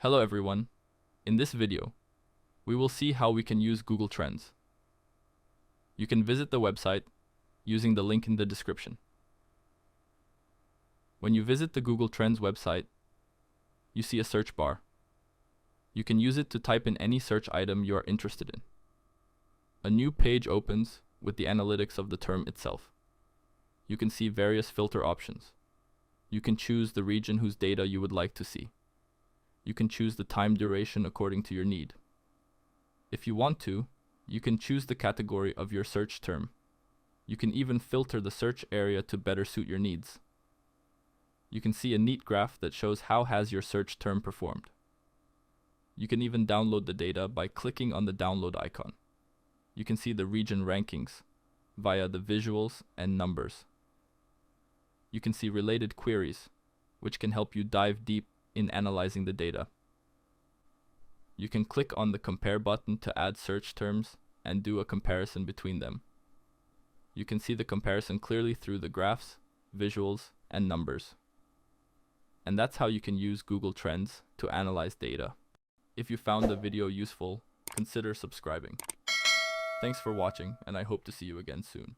Hello everyone. In this video, we will see how we can use Google Trends. You can visit the website using the link in the description. When you visit the Google Trends website, you see a search bar. You can use it to type in any search item you are interested in. A new page opens with the analytics of the term itself. You can see various filter options. You can choose the region whose data you would like to see. You can choose the time duration according to your need. If you want to, you can choose the category of your search term. You can even filter the search area to better suit your needs. You can see a neat graph that shows how has your search term performed. You can even download the data by clicking on the download icon. You can see the region rankings via the visuals and numbers. You can see related queries, which can help you dive deep in analyzing the data. You can click on the compare button to add search terms and do a comparison between them. You can see the comparison clearly through the graphs, visuals, and numbers. And that's how you can use Google Trends to analyze data. If you found the video useful, consider subscribing. Thanks for watching, and I hope to see you again soon.